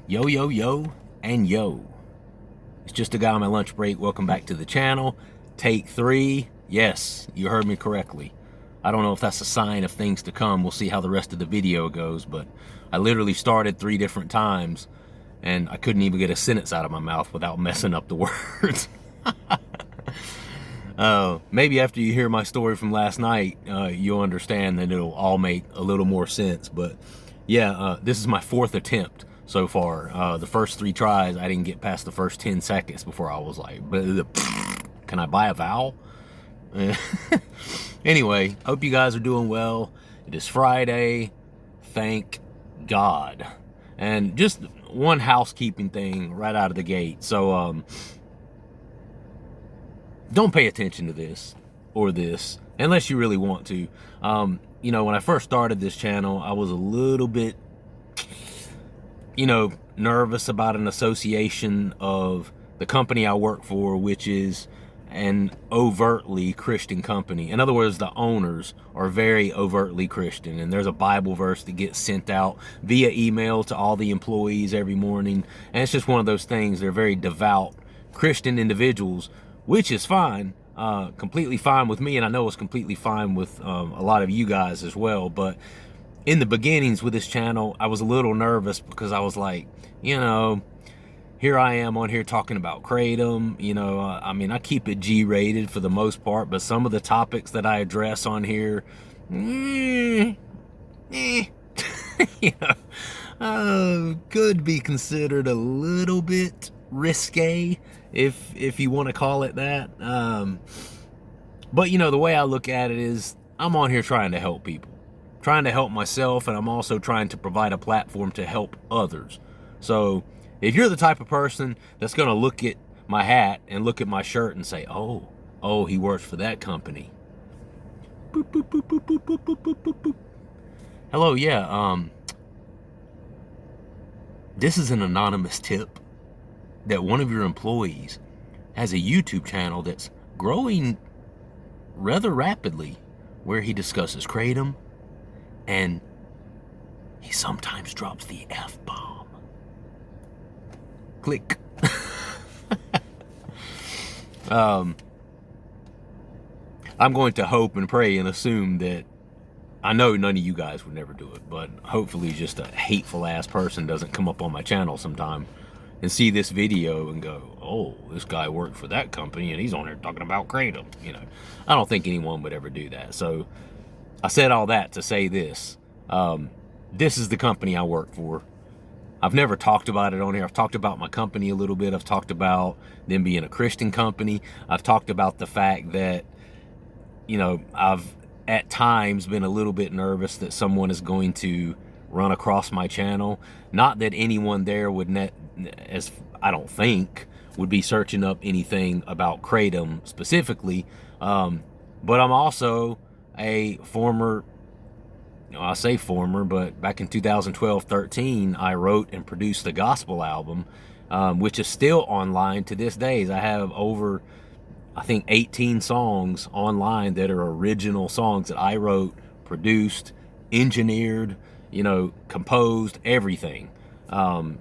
Yo, yo, yo, and yo. It's just a guy on my lunch break. Welcome back to the channel. Take 3. Yes, you heard me correctly. I don't know if that's a sign of things to come. We'll see how the rest of the video goes, but I literally started 3 different times, and I couldn't even get a sentence out of my mouth without messing up the words. Maybe after you hear my story from last night, you'll understand that it'll all make a little more sense. But yeah, this is my 4th attempt so far. The first 3 tries, I didn't get past the first 10 seconds before I was like, can I buy a vowel? Anyway, hope you guys are doing well. It is Friday. Thank God. And just one housekeeping thing right out of the gate. So, don't pay attention to this or this unless you really want to. You know, when I first started this channel, I was a little bit, nervous about an association of the company I work for, which is an overtly Christian company. In other words, the owners are very overtly Christian, and there's a Bible verse that gets sent out via email to all the employees every morning, and it's just one of those things. They're very devout Christian individuals, which is fine, completely fine with me, and I know it's completely fine with a lot of you guys as well. But in the beginnings with this channel, I was a little nervous because I was like, here I am on here talking about Kratom. I mean, I keep it G-rated for the most part, but some of the topics that I address on here, could be considered a little bit risque, if you want to call it that. But the way I look at it is, I'm on here trying to help people, trying to help myself, and I'm also trying to provide a platform to help others. So if you're the type of person that's going to look at my hat and look at my shirt and say, oh, he works for that company. Boop, boop, boop, boop, boop, boop, boop, boop, boop. Hello, yeah, this is an anonymous tip that one of your employees has a YouTube channel that's growing rather rapidly, where he discusses Kratom, and he sometimes drops the F-bomb. Click. I'm going to hope and pray and assume that, I know none of you guys would never do it, but hopefully just a hateful ass person doesn't come up on my channel sometime and see this video and go, oh, this guy worked for that company and he's on there talking about Kratom. I don't think anyone would ever do that. So I said all that to say this. This is the company I work for. I've never talked about it on here. I've talked about my company a little bit. I've talked about them being a Christian company. I've talked about the fact that, I've at times been a little bit nervous that someone is going to run across my channel. Not that anyone there would, as I don't think, would be searching up anything about Kratom specifically. But I'm also a former, I say former, but back in 2012-13, I wrote and produced the gospel album, which is still online to this day. I have over, I think, 18 songs online that are original songs that I wrote, produced, engineered, composed, everything. And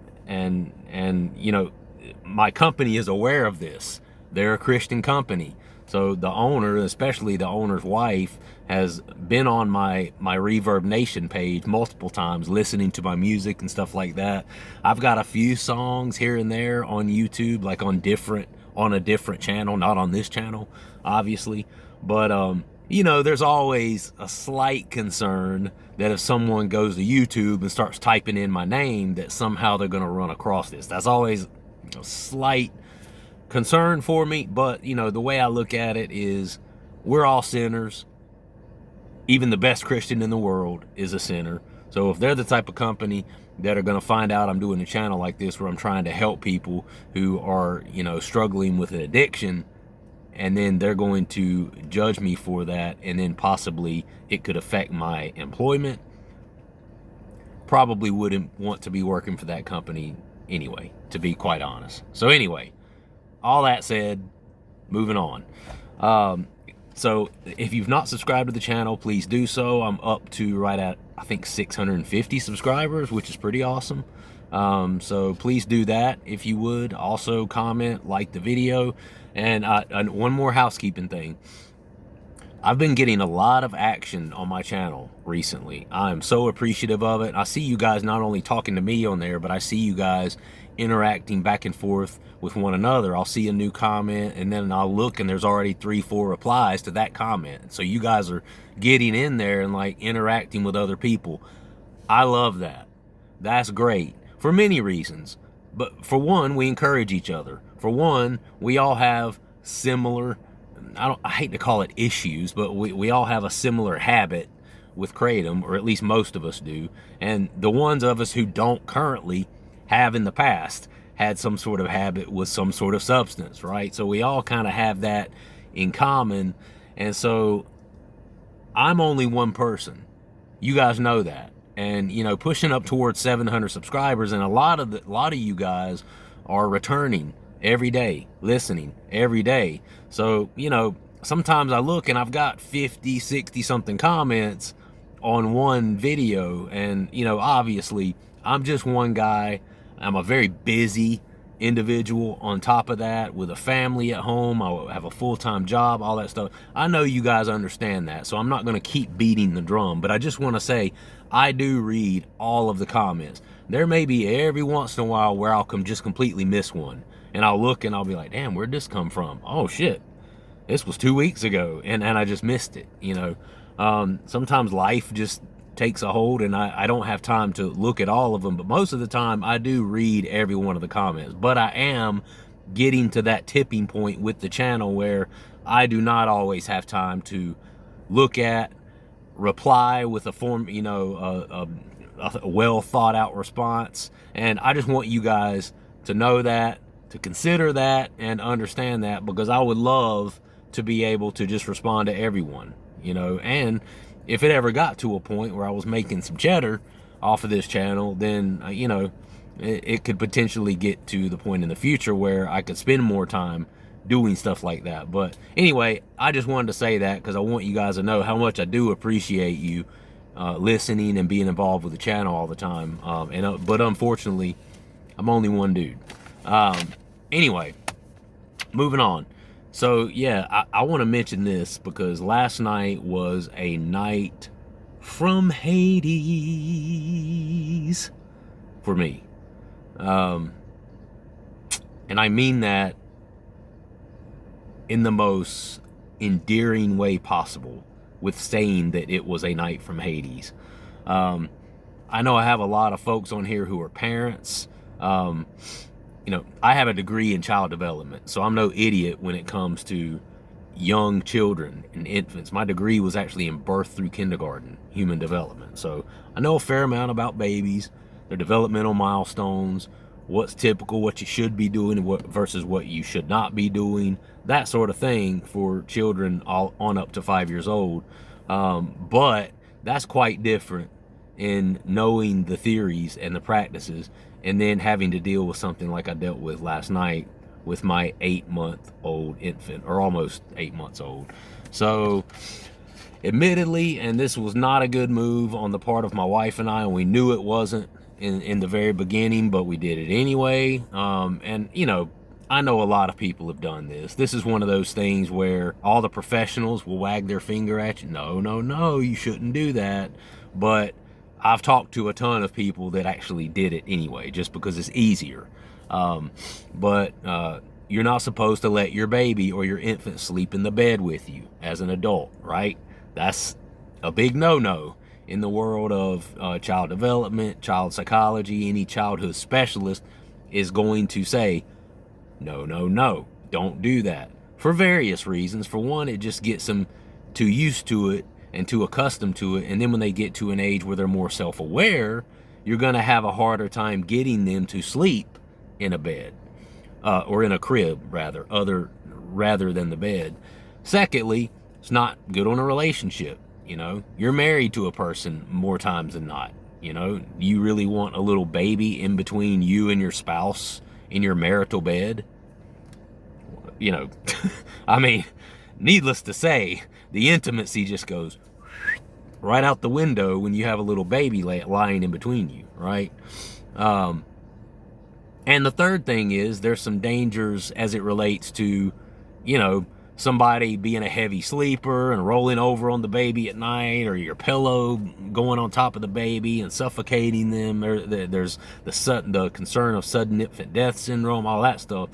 my company is aware of this. They're a Christian company. So the owner, especially the owner's wife, has been on my Reverb Nation page multiple times, listening to my music and stuff like that. I've got a few songs here and there on YouTube, like on a different channel, not on this channel, obviously. But there's always a slight concern that if someone goes to YouTube and starts typing in my name, that somehow they're going to run across this. That's always a slight concern for me. But the way I look at it is, we're all sinners. Even the best Christian in the world is a sinner. So if they're the type of company that are going to find out I'm doing a channel like this where I'm trying to help people who are struggling with an addiction, and then they're going to judge me for that, and then possibly it could affect my employment, probably wouldn't want to be working for that company anyway, to be quite honest. So anyway, all that said, moving on. So if you've not subscribed to the channel, please do so. I'm up to right at, I think, 650 subscribers, which is pretty awesome. So please do that if you would. Also comment, like the video. And one more housekeeping thing. I've been getting a lot of action on my channel recently. I'm so appreciative of it. I see you guys not only talking to me on there, but I see you guys interacting back and forth with one another. I'll see a new comment and then I'll look and there's already 3-4 replies to that comment. So you guys are getting in there and like interacting with other people. I love that. That's great for many reasons. But for one, we encourage each other. For one, we all have similar, I hate to call it issues, but we all have a similar habit with kratom, or at least most of us do. And the ones of us who don't currently have in the past had some sort of habit with some sort of substance, right? So we all kind of have that in common. And so I'm only one person. You guys know that. And you know, pushing up towards 700 subscribers, and a lot of you guys are returning every day, listening every day. So, you know, sometimes I look and I've got 50, 60 something comments on one video, and you know, obviously I'm just one guy. I'm a very busy individual on top of that, with a family at home. I have a full-time job, all that stuff. I know you guys understand that, so I'm not going to keep beating the drum, but I just want to say I do read all of the comments. There may be every once in a while where I'll just completely miss one, and I'll look and I'll be like, damn, where'd this come from? Oh shit, this was 2 weeks ago, and I just missed it, you know. Sometimes life just takes a hold and I don't have time to look at all of them, but most of the time I do read every one of the comments. But I am getting to that tipping point with the channel where I do not always have time to look at, reply with a form, you know, a well thought out response. And I just want you guys to know that, to consider that, and understand that, because I would love to be able to just respond to everyone, you know. And if it ever got to a point where I was making some cheddar off of this channel, then, you know, it could potentially get to the point in the future where I could spend more time doing stuff like that. But anyway, I just wanted to say that because I want you guys to know how much I do appreciate you listening and being involved with the channel all the time. But unfortunately, I'm only one dude. Anyway, moving on. So yeah, I want to mention this because last night was a night from Hades for me. And I mean that in the most endearing way possible, with saying that it was a night from Hades. I know I have a lot of folks on here who are parents. You know, I have a degree in child development, so I'm no idiot when it comes to young children and infants. My degree was actually in birth through kindergarten, human development. So I know a fair amount about babies, their developmental milestones, what's typical, what you should be doing versus what you should not be doing, that sort of thing for children all on up to 5 years old. But that's quite different in knowing the theories and the practices, and then having to deal with something like I dealt with last night with my 8-month-old infant, or almost 8 months old. So admittedly, and this was not a good move on the part of my wife and I, and we knew it wasn't in the very beginning, but we did it anyway. And you know, I know a lot of people have done this. This is one of those things where all the professionals will wag their finger at you. No, no, no, you shouldn't do that. But I've talked to a ton of people that actually did it anyway, just because it's easier. But you're not supposed to let your baby or your infant sleep in the bed with you as an adult, right? That's a big no-no in the world of child development, child psychology. Any childhood specialist is going to say, no, no, no, don't do that, for various reasons. For one, it just gets them too used to it and too accustomed to it, and then when they get to an age where they're more self-aware, you're going to have a harder time getting them to sleep in a bed, or in a crib rather than the bed. Secondly, it's not good on a relationship. You know, you're married to a person more times than not. You know, you really want a little baby in between you and your spouse in your marital bed? You know, I mean, needless to say, the intimacy just goes right out the window when you have a little baby lying in between you, right? And the third thing is there's some dangers as it relates to, you know, somebody being a heavy sleeper and rolling over on the baby at night, or your pillow going on top of the baby and suffocating them. There's the concern of sudden infant death syndrome, all that stuff.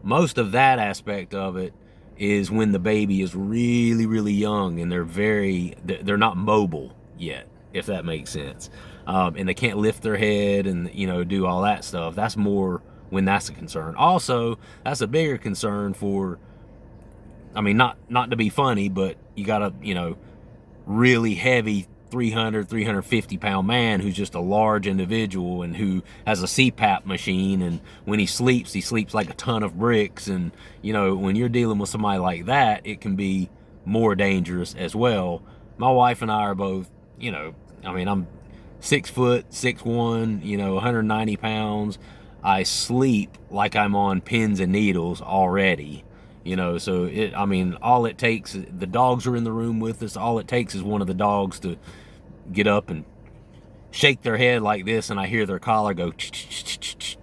Most of that aspect of it is when the baby is really, really young and they're not mobile yet, if that makes sense. And they can't lift their head and, you know, do all that stuff. That's more when that's a concern. Also, that's a bigger concern for, I mean, not to be funny, but you got a, you know, really heavy 350 pound man who's just a large individual and who has a CPAP machine, and when he sleeps like a ton of bricks. And, you know, when you're dealing with somebody like that, it can be more dangerous as well. My wife and I are both, you know, I mean, I'm 6 foot, 6'1", you know, 190 pounds. I sleep like I'm on pins and needles already. You know, so I mean, all it takes, the dogs are in the room with us. All it takes is one of the dogs to get up and shake their head like this, and I hear their collar go,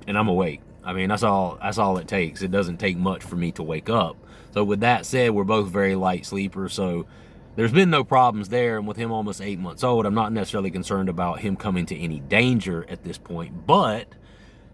and I'm awake. I mean, that's all it takes. It doesn't take much for me to wake up. So with that said, we're both very light sleepers. So there's been no problems there. And with him almost 8 months old, I'm not necessarily concerned about him coming to any danger at this point. But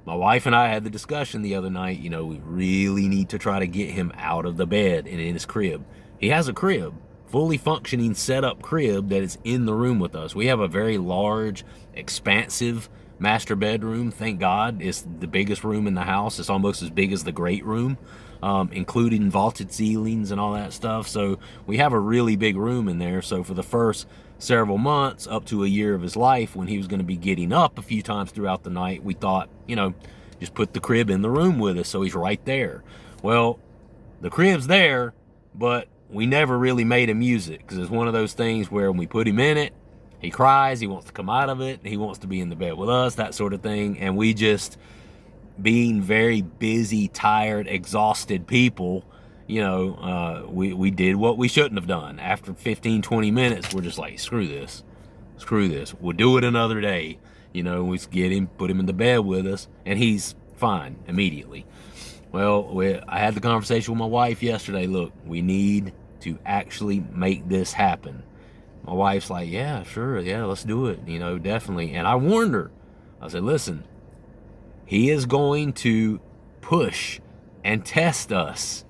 my wife and I had the discussion the other night, you know, we really need to try to get him out of the bed and in his crib. He has a crib, fully functioning, set up crib that is in the room with us. We have a very large, expansive master bedroom. Thank God. It's the biggest room in the house. It's almost as big as the great room, including vaulted ceilings and all that stuff. So we have a really big room in there. So for the first several months, up to a year of his life, when he was going to be getting up a few times throughout the night, we thought, you know, just put the crib in the room with us so he's right there. Well, the crib's there, but we never really made him use it, because it's one of those things where when we put him in it, he cries, he wants to come out of it, he wants to be in the bed with us, that sort of thing. And we just, being very busy, tired, exhausted people, you know, we did what we shouldn't have done. After 15, 20 minutes, we're just like, screw this. We'll do it another day. You know, we get him, put him in the bed with us, and he's fine immediately. Well, I had the conversation with my wife yesterday. Look, we need to actually make this happen. My wife's like, yeah, sure, yeah, let's do it, you know, definitely. And I warned her. I said, listen, he is going to push and test us.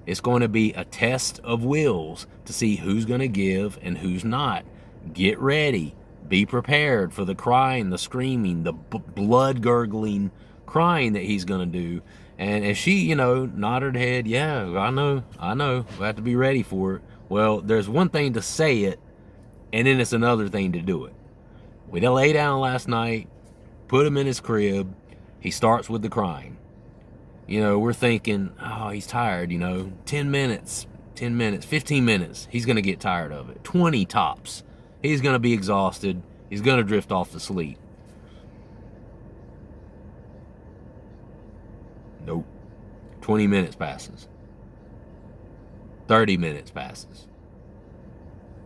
It's going to be a test of wills to see who's going to give and who's not. Get ready. Be prepared for the crying, the screaming, the blood gurgling crying that he's going to do. And she, you know, nodded her head, yeah, I know. We have to be ready for it. Well, there's one thing to say it, and then it's another thing to do it. We lay down last night, put him in his crib. He starts with the crying. You know, we're thinking, oh, he's tired, you know, 10 minutes, 15 minutes. He's going to get tired of it. 20 tops. He's going to be exhausted. He's going to drift off to sleep. Nope. 20 minutes passes. 30 minutes passes.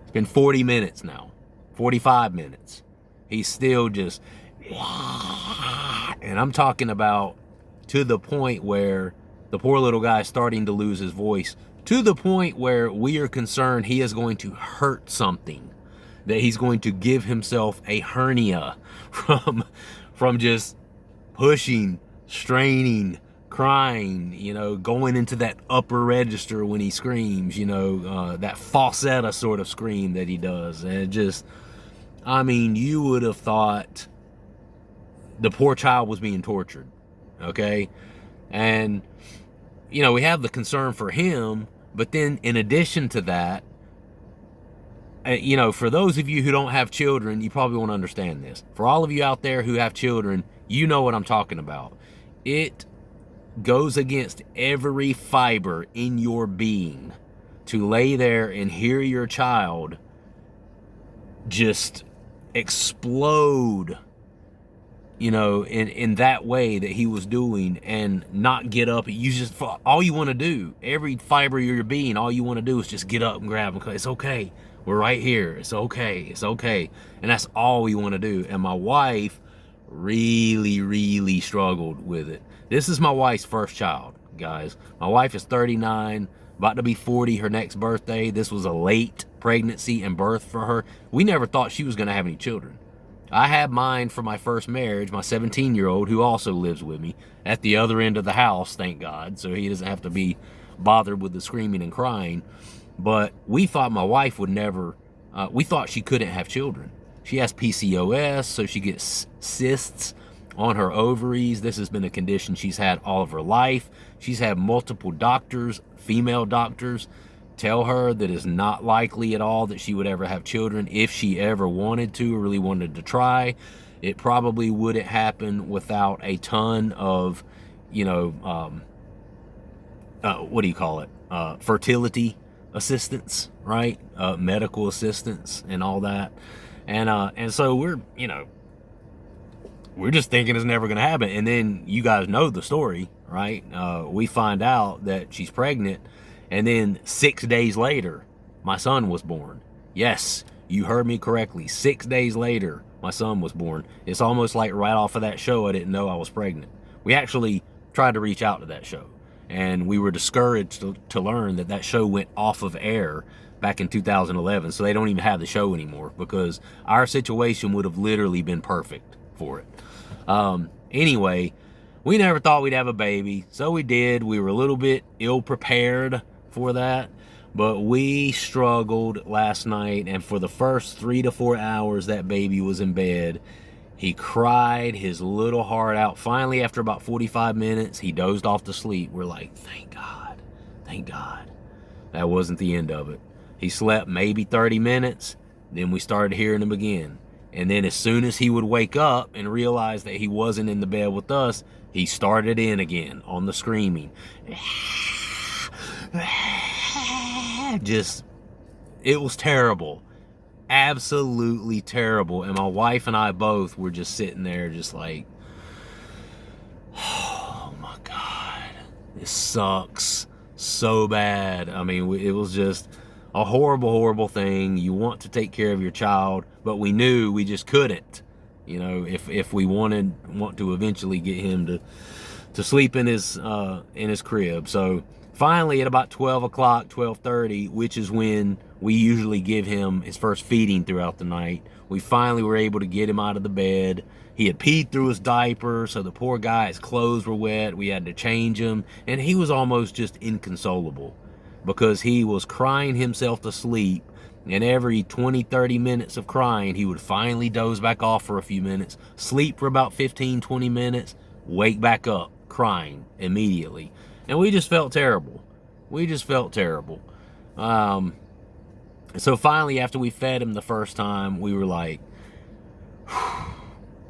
It's been 40 minutes now. 45 minutes. He's still just, and I'm talking about to the point where the poor little guy is starting to lose his voice, to the point where we are concerned he is going to hurt something, that he's going to give himself a hernia from just pushing, straining, crying, you know, going into that upper register when he screams, you know, that falsetto sort of scream that he does. And it just, I mean, you would have thought the poor child was being tortured. Okay. And, you know, we have the concern for him, but then in addition to that, you know, for those of you who don't have children, you probably won't understand this. For all of you out there who have children, you know what I'm talking about. It goes against every fiber in your being to lay there and hear your child just explode, you know, in that way that he was doing, and not get up. You just, all you want to do, every fiber of your being, all you want to do is just get up and grab him. It's okay. We're right here. It's okay. It's okay. And that's all we want to do. And my wife really struggled with it. This is my wife's first child, guys. My wife is 39, about to be 40 her next birthday. This was a late pregnancy and birth for her. We never thought she was going to have any children. I had mine for my first marriage, my 17-year-old, who also lives with me at the other end of the house, thank God, so he doesn't have to be bothered with the screaming and crying. But we thought my wife would never, we thought she couldn't have children. She has PCOS, so she gets cysts on her ovaries. This has been a condition she's had all of her life. She's had multiple doctors, female doctors, tell her that it's not likely at all that she would ever have children. If she ever wanted to or really wanted to try, it probably wouldn't happen without a ton of, you know, what do you call it? Fertility assistance, right? Medical assistance and all that. And so we're, you know, we're just thinking it's never going to happen. And then you guys know the story, right? We find out that she's pregnant, and then 6 days later, my son was born. Yes, you heard me correctly. 6 days later, my son was born. It's almost like right off of that show, I didn't know I was pregnant. We actually tried to reach out to that show, and we were discouraged to learn that that show went off of air back in 2011, so they don't even have the show anymore, because our situation would have literally been perfect for it. Anyway, we never thought we'd have a baby, so we did. We were a little bit ill-prepared for that, but we struggled last night, and for the first 3 to 4 hours that baby was in bed, he cried his little heart out. Finally, after about 45 minutes, he dozed off to sleep. We're like, thank God, thank God. That wasn't the end of it. He slept maybe 30 minutes, then we started hearing him again. And then as soon as he would wake up and realize that he wasn't in the bed with us, he started in again on the screaming. Just, it was terrible. Absolutely terrible. And my wife and I both were just sitting there just like, oh my God, this sucks so bad. I mean, it was just a horrible thing. You want to take care of your child, but we knew we just couldn't. You know, if we want to eventually get him to sleep in his crib. So finally, at about 12 o'clock, 12:30, which is when we usually give him his first feeding throughout the night, we finally were able to get him out of the bed. He had peed through his diaper, so the poor guy, his clothes were wet. We had to change him, and he was almost just inconsolable because he was crying himself to sleep, and every 20-30 minutes of crying, he would finally doze back off for a few minutes, sleep for about 15-20 minutes, wake back up crying immediately. And we just felt terrible. We just felt terrible. So finally, after we fed him the first time, we were like,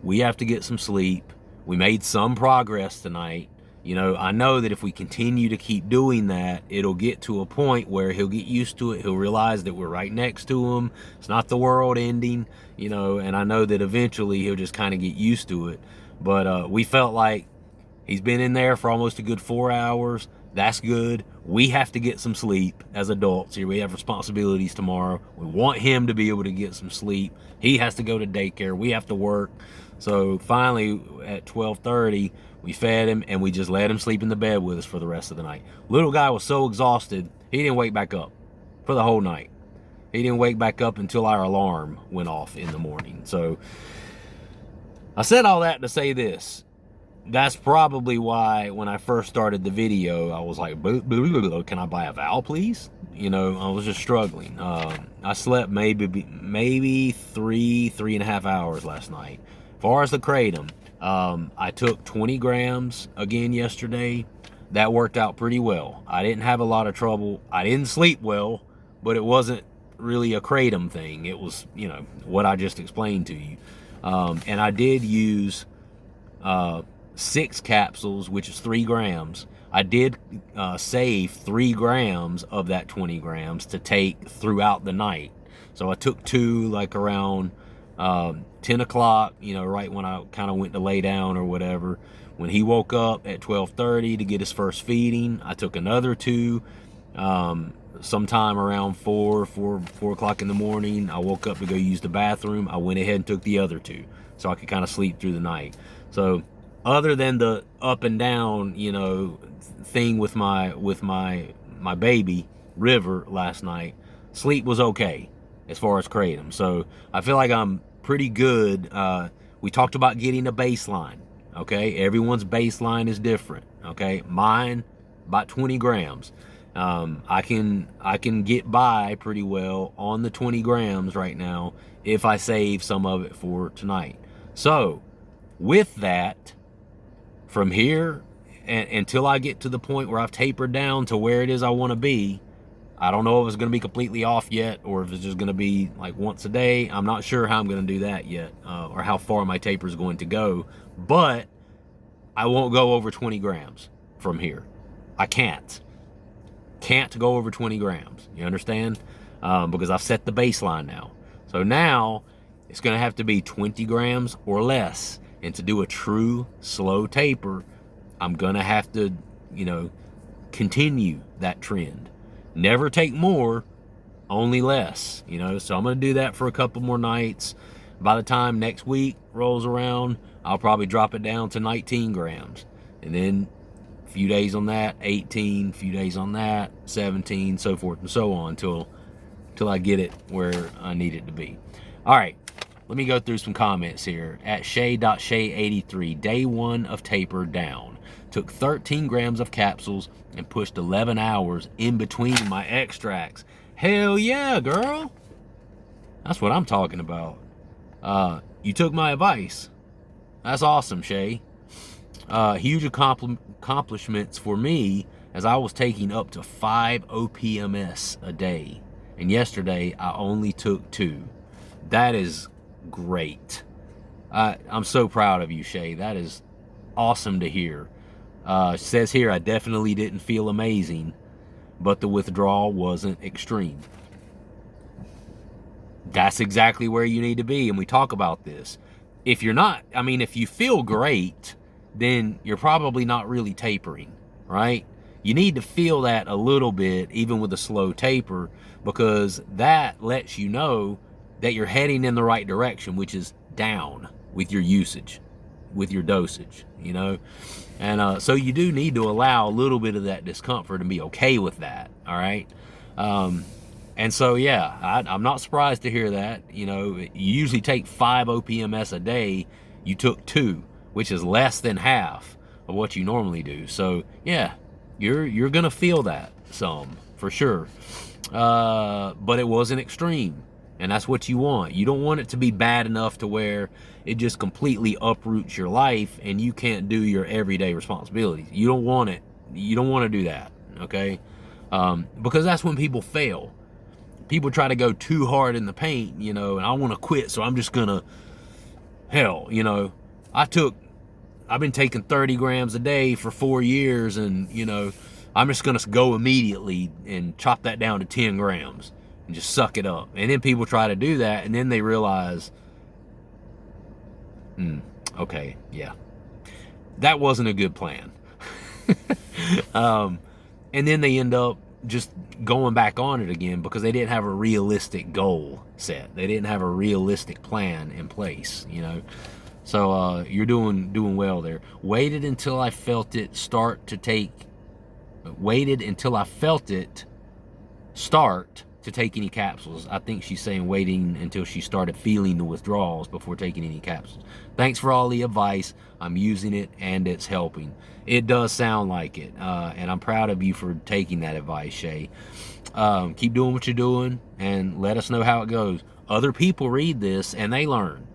we have to get some sleep. We made some progress tonight. You know, I know that if we continue to keep doing that, it'll get to a point where he'll get used to it. He'll realize that we're right next to him. It's not the world ending, you know, and I know that eventually he'll just kind of get used to it. But we felt like he's been in there for almost a good 4 hours. That's good. We have to get some sleep as adults here. We have responsibilities tomorrow. We want him to be able to get some sleep. He has to go to daycare. We have to work. So finally, at 12:30, we fed him, and we just let him sleep in the bed with us for the rest of the night. Little guy was so exhausted, he didn't wake back up for the whole night. He didn't wake back up until our alarm went off in the morning. So I said all that to say this. That's probably why when I first started the video, I was like, can I buy a vowel, please? You know, I was just struggling. I slept maybe 3.5 hours last night. As far as the kratom, I took 20 grams again yesterday. That worked out pretty well. I didn't have a lot of trouble. I didn't sleep well, but it wasn't really a kratom thing. It was, you know, what I just explained to you. And I did use 6 capsules, which is 3 grams. I did save 3 grams of that 20 grams to take throughout the night. So I took 2 like around 10 o'clock, you know, right when I kind of went to lay down or whatever. When he woke up at 12:30 to get his first feeding, I took another 2 sometime around 4 o'clock in the morning. I woke up to go use the bathroom. I went ahead and took the other 2. so I could kind of sleep through the night. So other than the up and down, you know, thing with my baby River last night, sleep was okay as far as kratom. So I feel like I'm pretty good. We talked about getting a baseline. Okay, everyone's baseline is different. Okay, mine about 20 grams. I can get by pretty well on the 20 grams right now if I save some of it for tonight. So with that, from here until I get to the point where I've tapered down to where it is I want to be, I don't know if it's going to be completely off yet or if it's just going to be like once a day. I'm not sure how I'm going to do that yet, or how far my taper is going to go, but I won't go over 20 grams from here. I can't go over 20 grams. You understand? Because I've set the baseline now. So now it's going to have to be 20 grams or less. And to do a true slow taper, I'm going to have to, you know, continue that trend. Never take more, only less, you know. So I'm going to do that for a couple more nights. By the time next week rolls around, I'll probably drop it down to 19 grams. And then a few days on that, 18, a few days on that, 17, so forth and so on until I get it where I need it to be. All right, let me go through some comments here. At Shay.Shay83, day 1 of taper down. Took 13 grams of capsules and pushed 11 hours in between my extracts. Hell yeah, girl. That's what I'm talking about. You took my advice. That's awesome, Shay. Huge accomplishments for me, as I was taking up to 5 OPMS a day. And yesterday, I only took 2. That is great. I'm so proud of you, Shay. That is awesome to hear. Says here, I definitely didn't feel amazing, but the withdrawal wasn't extreme. That's exactly where you need to be, and we talk about this. If you're not, I mean, if you feel great, then you're probably not really tapering, right? You need to feel that a little bit, even with a slow taper, because that lets you know that you're heading in the right direction, which is down with your usage, with your dosage, you know? And so you do need to allow a little bit of that discomfort and be okay with that, all right? And so, yeah, I'm not surprised to hear that. You know, you usually take 5 OPMS a day. You took 2, which is less than half of what you normally do. So, yeah, you're going to feel that some, for sure. But it wasn't extreme, and that's what you want. You don't want it to be bad enough to where it just completely uproots your life and you can't do your everyday responsibilities. You don't want it. You don't want to do that, okay? Because that's when people fail. People try to go too hard in the paint, you know, and I want to quit, so I'm just gonna, hell, you know, I've been taking 30 grams a day for 4 years, and, you know, I'm just gonna go immediately and chop that down to 10 grams and just suck it up. And then people try to do that, and then they realize, okay, yeah, that wasn't a good plan. And then they end up just going back on it again because they didn't have a realistic goal set. They didn't have a realistic plan in place, you know. So you're doing well there. Waited until I felt it start to take any capsules. I think she's saying waiting until she started feeling the withdrawals before taking any capsules. Thanks for all the advice. I'm using it and it's helping. It does sound like it, and I'm proud of you for taking that advice, Shay. Keep doing what you're doing and let us know how it goes. Other people read this and they learn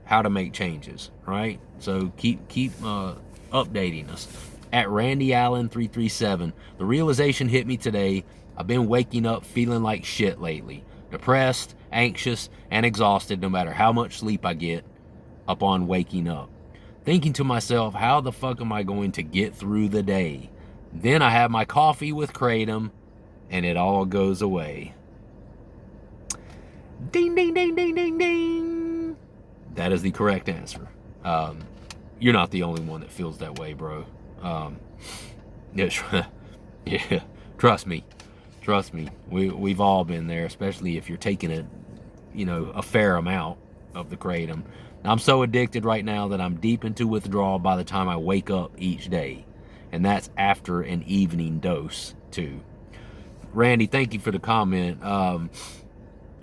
how to make changes, right? So keep updating us. At Randy Allen 337, the realization hit me today. I've been waking up feeling like shit lately. Depressed, anxious, and exhausted no matter how much sleep I get upon waking up. Thinking to myself, how the fuck am I going to get through the day? Then I have my coffee with kratom, and it all goes away. Ding, ding, ding, ding, ding, ding. That is the correct answer. You're not the only one that feels that way, bro. Yeah, trust me. We've all been there, especially if you're taking it, you know, a fair amount. of the kratom. I'm so addicted right now that I'm deep into withdrawal by the time I wake up each day. And that's after an evening dose, too. Randy, thank you for the comment.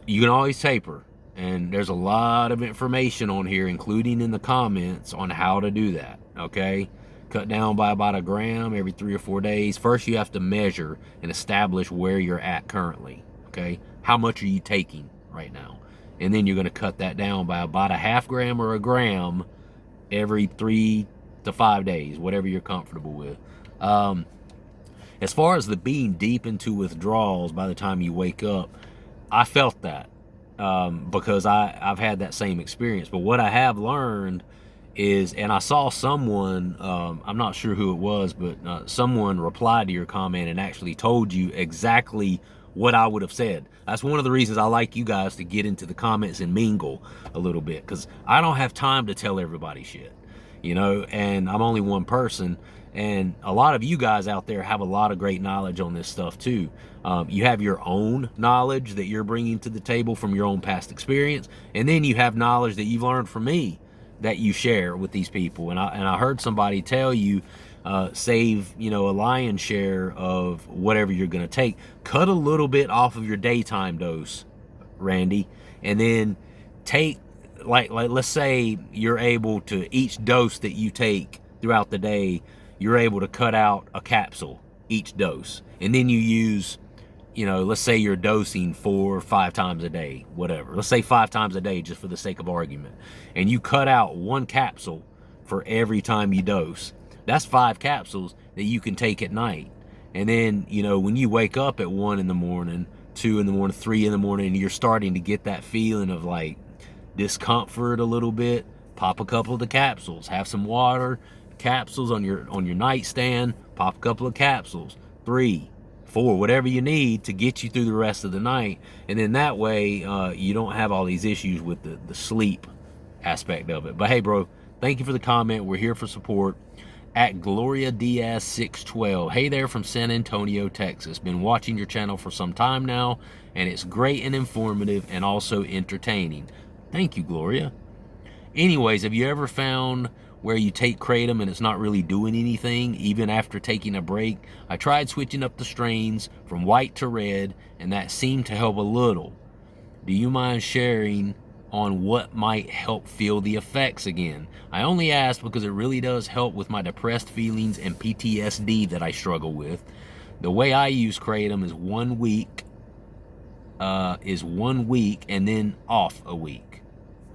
You can always taper. And there's a lot of information on here, including in the comments, on how to do that, okay? Cut down by about a gram every 3 or 4 days. First, you have to measure and establish where you're at currently, okay? How much are you taking right now? And then you're going to cut that down by about a half gram or a gram every 3 to 5 days, whatever you're comfortable with. As far as the being deep into withdrawals by the time you wake up, I felt that because I've had that same experience. But what I have learned is, and I saw someone, I'm not sure who it was, but someone replied to your comment and actually told you exactly what I would have said. That's one of the reasons I like you guys to get into the comments and mingle a little bit, because I don't have time to tell everybody shit, you know, and I'm only one person. And a lot of you guys out there have a lot of great knowledge on this stuff too. You have your own knowledge that you're bringing to the table from your own past experience, and then you have knowledge that you've learned from me that you share with these people. And I heard somebody tell you, save, you know, a lion's share of whatever you're going to take. Cut a little bit off of your daytime dose, Randy, and then take, like let's say you're able to, each dose that you take throughout the day, you're able to cut out a capsule each dose. And then you use, you know, let's say you're dosing 4 or 5 times a day, whatever. Let's say 5 times a day, just for the sake of argument. And you cut out 1 capsule for every time you dose. That's 5 capsules that you can take at night. And then, you know, when you wake up at 1 in the morning, 2 in the morning, 3 in the morning, and you're starting to get that feeling of like discomfort a little bit, pop a couple of the capsules, have some water, capsules on your nightstand, pop a couple of capsules, 3, 4, whatever you need to get you through the rest of the night. And then that way you don't have all these issues with the sleep aspect of it. But hey, bro, thank you for the comment. We're here for support. At Gloria Diaz 612, hey there from San Antonio, Texas. Been watching your channel for some time now, and it's great and informative and also entertaining. Thank you, Gloria. Anyways, have you ever found where you take kratom and it's not really doing anything even after taking a break? I tried switching up the strains from white to red, and that seemed to help a little. Do you mind sharing on what might help feel the effects again? I only asked because it really does help with my depressed feelings and PTSD that I struggle with. The way I use kratom is 1 week, and then off a week.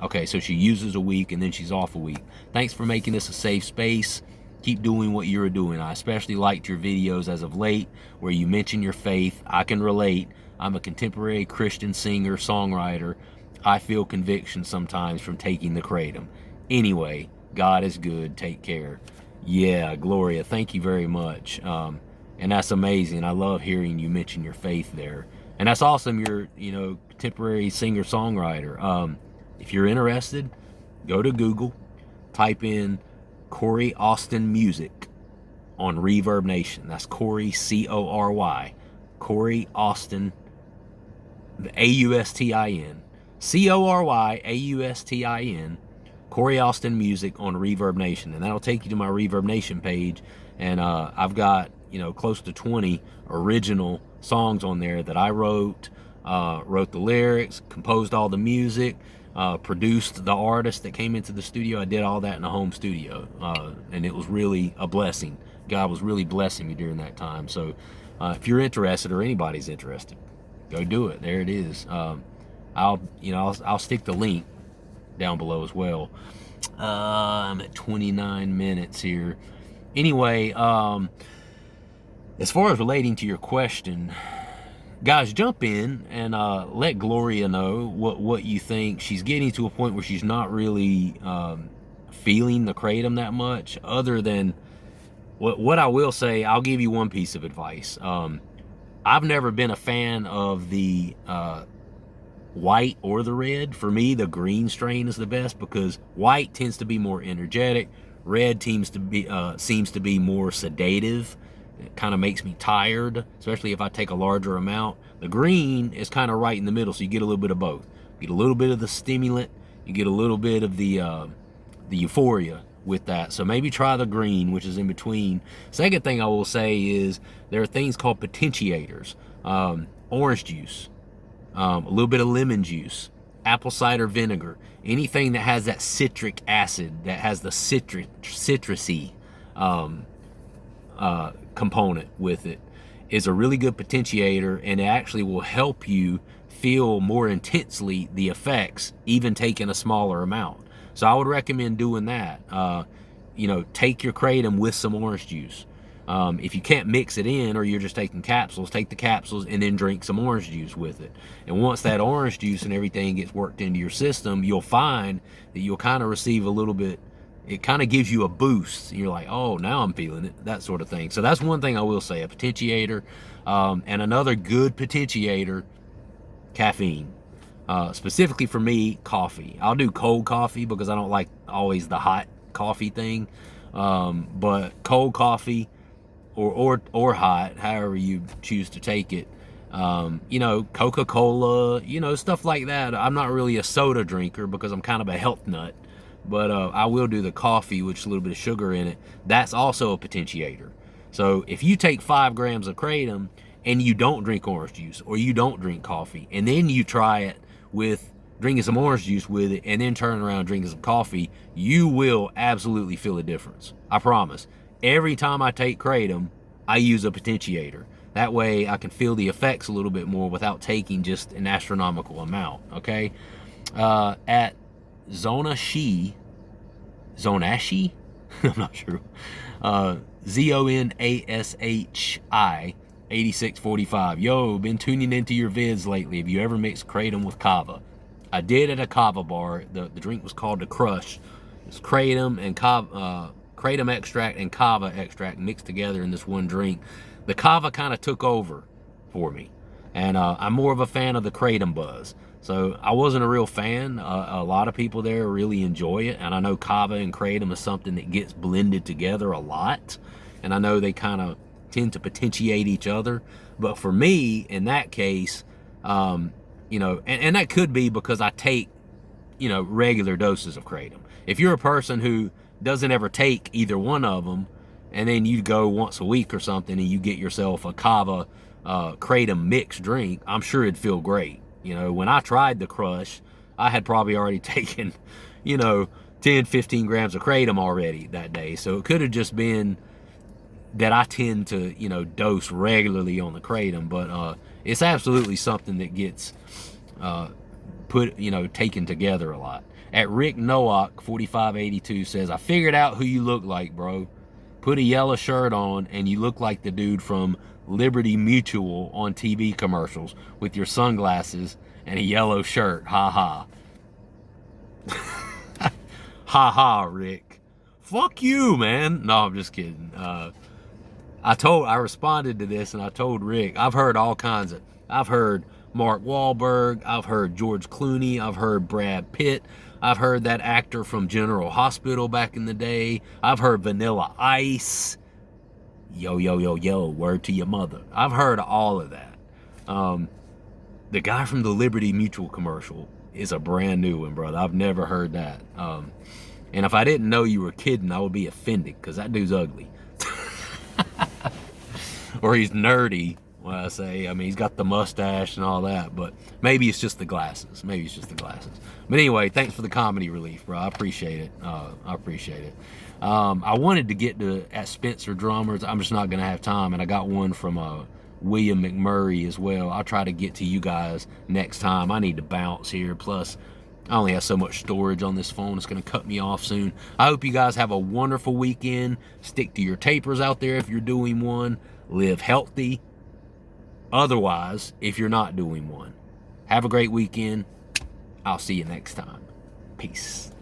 Okay, so she uses a week and then she's off a week. Thanks for making this a safe space. Keep doing what you're doing. I especially liked your videos as of late where you mention your faith. I can relate. I'm a contemporary Christian singer, songwriter. I feel conviction sometimes from taking the kratom. Anyway, God is good. Take care. Yeah, Gloria, thank you very much. And that's amazing. I love hearing you mention your faith there. And that's awesome. You're, you know, contemporary singer, songwriter. If you're interested, go to Google, type in Corey Austin Music on Reverb Nation. That's Corey, C-O-R-Y, Corey Austin, A-U-S-T-I-N, C-O-R-Y, A-U-S-T-I-N, Corey Austin Music on Reverb Nation. And that'll take you to my Reverb Nation page. And I've got, you know, close to 20 original songs on there that I wrote the lyrics, composed all the music, produced the artist that came into the studio. I did all that in a home studio, and it was really a blessing. God was really blessing me during that time. So if you're interested, or anybody's interested, go do it. There it is. I'll stick the link down below as well. I'm at 29 minutes here. Anyway, as far as relating to your question, guys, jump in and let Gloria know what you think. She's getting to a point where she's not really feeling the kratom that much, other than what I will say. I'll give you one piece of advice. I've never been a fan of the white or the red. For me, the green strain is the best because white tends to be more energetic. Red seems to be more sedative. It kind of makes me tired, especially if I take a larger amount. The green is kind of right in the middle, so you get a little bit of both. You get a little bit of the stimulant, You get a little bit of the euphoria with that. So maybe try the green, which is in between. Second thing I will say is there are things called potentiators. Orange juice, a little bit of lemon juice, apple cider vinegar, anything that has that citric acid, that has the citrusy component with it, is a really good potentiator, and it actually will help you feel more intensely the effects, even taking a smaller amount. So I would recommend doing that. You know, take your kratom with some orange juice. If you can't mix it in, or you're just taking capsules, take the capsules and then drink some orange juice with it. And once that orange juice and everything gets worked into your system, you'll find that you'll kind of receive a little bit, it kind of gives you a boost. You're like, oh, now I'm feeling it, that sort of thing. So that's one thing I will say, a potentiator. And another good potentiator, caffeine. Specifically for me, coffee. I'll do cold coffee because I don't like always the hot coffee thing. But cold coffee or hot, however you choose to take it. You know, Coca-Cola, you know, stuff like that. I'm not really a soda drinker because I'm kind of a health nut. But I will do the coffee, which is a little bit of sugar in it. That's also a potentiator. So if you take 5 grams of kratom and you don't drink orange juice, or you don't drink coffee, and then you try it with drinking some orange juice with it, and then turn around drinking some coffee, you will absolutely feel a difference. I promise. Every time I take kratom, I use a potentiator. That way I can feel the effects a little bit more without taking just an astronomical amount, okay? At Zonashi, I'm not sure, Zonashi 8645. Yo, been tuning into your vids lately. Have you ever mixed kratom with kava? I did at a kava bar. The drink was called the Crush. It's kratom and kratom extract and kava extract mixed together in this one drink. The kava kind of took over for me, and I'm more of a fan of the kratom buzz. So I wasn't a real fan. A lot of people there really enjoy it, and I know kava and kratom is something that gets blended together a lot, and I know they kind of tend to potentiate each other. But for me, in that case, you know, and that could be because I take, you know, regular doses of kratom. If you're a person who doesn't ever take either one of them, and then you go once a week or something and you get yourself a kava kratom mixed drink, I'm sure it'd feel great. You know, when I tried the Crush, I had probably already taken, you know, 10, 15 grams of kratom already that day. So it could have just been that I tend to, you know, dose regularly on the kratom. But it's absolutely something that gets put, you know, taken together a lot. At Rick Nowak 4582 says, I figured out who you look like, bro. Put a yellow shirt on and you look like the dude from Liberty Mutual on TV commercials with your sunglasses and a yellow shirt. Ha ha. Ha ha, Rick. Fuck you, man. No, I'm just kidding. I responded to this and I told Rick, I've heard all kinds of, I've heard Mark Wahlberg, I've heard George Clooney, I've heard Brad Pitt, I've heard that actor from General Hospital back in the day, I've heard Vanilla Ice, yo, yo, yo, yo, word to your mother. I've heard all of that. The guy from the Liberty Mutual commercial is a brand new one, brother. I've never heard that. And if I didn't know you were kidding, I would be offended because that dude's ugly. Or he's nerdy, when I say. I mean, he's got the mustache and all that, but maybe it's just the glasses. Maybe it's just the glasses. But anyway, thanks for the comedy relief, bro. I appreciate it. I appreciate it. I wanted to get to at Spencer Drummers. I'm just not going to have time, and I got one from William McMurray as well. I'll try to get to you guys next time. I need to bounce here. Plus, I only have so much storage on this phone. It's going to cut me off soon. I hope you guys have a wonderful weekend. Stick to your tapers out there if you're doing one. Live healthy. Otherwise, if you're not doing one, have a great weekend. I'll see you next time. Peace.